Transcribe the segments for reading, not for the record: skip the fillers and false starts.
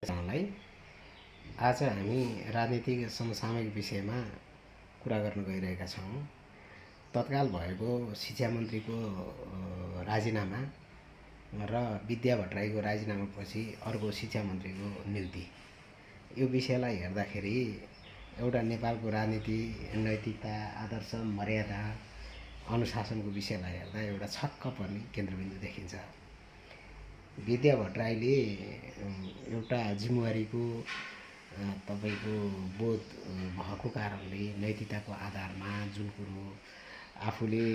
लाई आज हामी राजनीतिक समसामयिक विषयमा कुरा गर्न गइरहेका छौँ। तत्काल भएको शिक्षा मन्त्रीको राजीनामा र विद्या भट्टराईको राजीनामापछि अर्को शिक्षा मन्त्रीको नियुक्ति, यो विषयलाई हेर्दाखेरि एउटा नेपालको राजनीति, नैतिकता, आदर्श, मर्यादा, अनुशासनको विषयलाई हेर्दा एउटा छक्क पर्ने केन्द्रबिन्दु देखिन्छ। विद्या भट्टराईले एउटा जिम्मेवारीको तपाईको बोध भएको कारणले नैतिकताको आधारमा जुन कुरो आफूले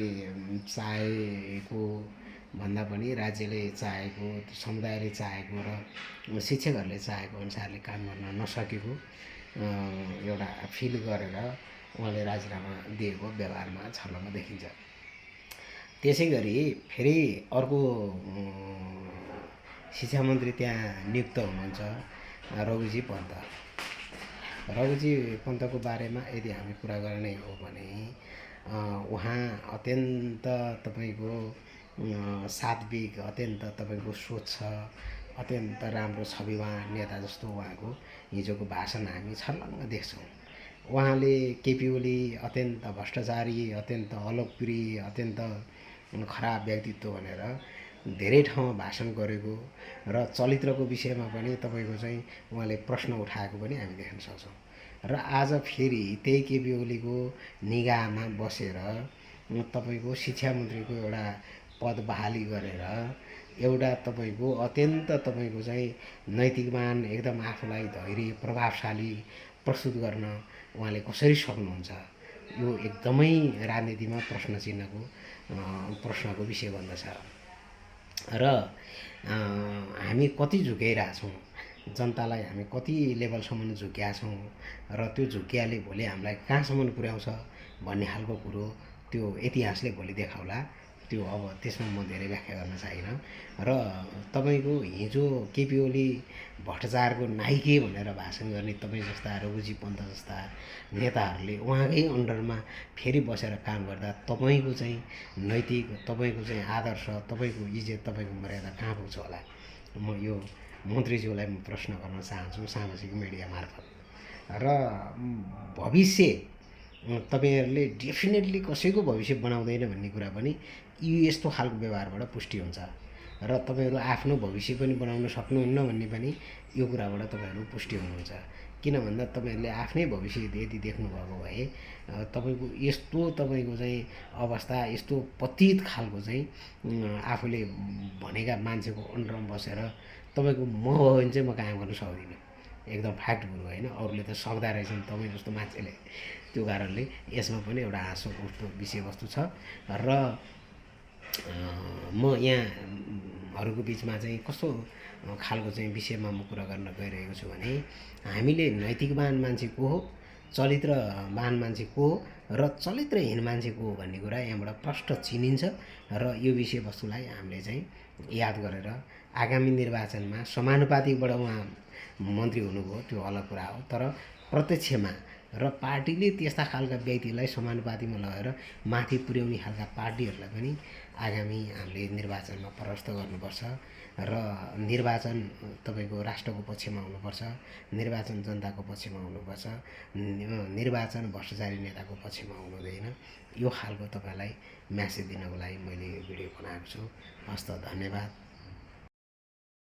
चाहेको भन्दा पनि राज्यले चाहेको, समुदायले चाहेको र शिक्षकहरूले चाहेको अनुसारले काम गर्न नसकेको एउटा फिल गरेर उहाँले राजीनामा दिएको व्यवहारमा छलमा देखिन्छ। त्यसै गरी फेरि अर्को शिक्षा मन्त्री त्यहाँ नियुक्त हुनुहुन्छ, रघुजी पन्त। रघुजी पन्तको बारेमा यदि हामी कुरा गर्ने हो भने उहाँ अत्यन्त तपाईको सात्विक, अत्यन्त तपाईको स्वच्छ, अत्यन्त राम्रो छविवान नेता जस्तो उहाँको हिजोको भाषण हामी छर्लङ्ग देख्छौँ। उहाँले केपी ओली अत्यन्त भ्रष्टाचारी, अत्यन्त अलोकप्रिय, अत्यन्त खराब व्यक्तित्व भनेर धेरै ठाउँमा भाषण गरेको र चरित्रको विषयमा पनि तपाईको चाहिँ उहाँले प्रश्न उठाएको पनि हामी देख्न सक्छौँ। र आज फेरि त्यही केपी ओलीको निगाहमा बसेर तपाईको शिक्षा मन्त्रीको एउटा पद बहाली गरेर एउटा तपाईको अत्यन्त तपाईको चाहिँ नैतिकवान, एकदम आफूलाई धैर्य, प्रभावशाली प्रस्तुत गर्न उहाँले कसरी सक्नुहुन्छ, यो एकदमै राजनीतिमा प्रश्नको विषय बन्दछ। र हामी कति झुक्याइरहेछौँ, जनतालाई हामी कति लेभलसम्म झुक्या छौँ र त्यो झुक्याले भोलि हामीलाई कहाँसम्म पुर्याउँछ भन्ने खालको कुरो त्यो इतिहासले भोलि देखाउला। त्यो अब त्यसमा म धेरै व्याख्या गर्न चाहिनँ। र तपाईको हिजो केपी ओली भ्रष्टाचारको नाइके भनेर भाषण गर्ने तपाईँ जस्ता रघुजी पन्त जस्ता नेताहरूले उहाँकै अन्डरमा फेरि बसेर काम गर्दा तपाईँको चाहिँ नैतिक, तपाईँको चाहिँ आदर्श, तपाईँको इज्जत, तपाईँको मर्यादा कहाँ पुग्छ होला। म यो मन्त्रीज्यूलाई म प्रश्न गर्न चाहन्छु सामाजिक मिडिया मार्फत। र भविष्य तपाईहरूले डेफिनेटली कसैको भविष्य बनाउँदैन भन्ने कुरा पनि यस्तो खालको व्यवहारबाट पुष्टि हुन्छ। र तपाईहरू आफ्नो भविष्य पनि बनाउन सक्नुहुन्न भन्ने पनि यो कुराबाट तपाईहरू पुष्टि हुनुहुन्छ। किन भन्दा तपाईहरूले आफ्नै भविष्य यदि देख्नुभएको भए तपाईको यस्तो तपाईको चाहिँ अवस्था, यस्तो पतित खालको चाहिँ आफूले भनेका मान्छेको अन्डरमा बसेर तपाईको म हो भने चाहिँ म काम गर्न सक्दिनँ। एकदम फ्याक्ट कुरो होइन, अरूले त सक्दा रहेछन् तपाईँ जस्तो मान्छेले। त्यो कारणले यसमा पनि एउटा हाँसो उठ्दो विषयवस्तु छ। र म यहाँहरूको बिचमा चाहिँ कस्तो खालको चाहिँ विषयमा म कुरा गर्न गइरहेको छु भने हामीले नैतिकवान मान्छे को हो, चरित्रवान मान्छे को हो र चरित्रहीन मान्छे को हो भन्ने कुरा यहाँबाट प्रष्ट चिनिन्छ। र यो विषयवस्तुलाई हामीले चाहिँ याद गरेर आगामी निर्वाचनमा समानुपातिकबाट उहाँ मन्त्री हुनुभयो, त्यो अलग कुरा हो। तर प्रत्यक्षमा र पार्टीले त्यस्ता खालका व्यक्तिलाई समानुपातिमा लगेर माथि पुर्याउने खालका पार्टीहरूलाई पनि आगामी हामीले निर्वाचनमा परास्त गर्नुपर्छ। र निर्वाचन तपाईको राष्ट्रको पक्षमा हुनुपर्छ, निर्वाचन जनताको पक्षमा हुनुपर्छ, निर्वाचन भ्रष्टाचारी नेताको पक्षमा हुनुहुँदैन। यो खालको तपाईँलाई म्यासेज दिनको लागि मैले यो भिडियो बनाएको छु। हस्त, धन्यवाद।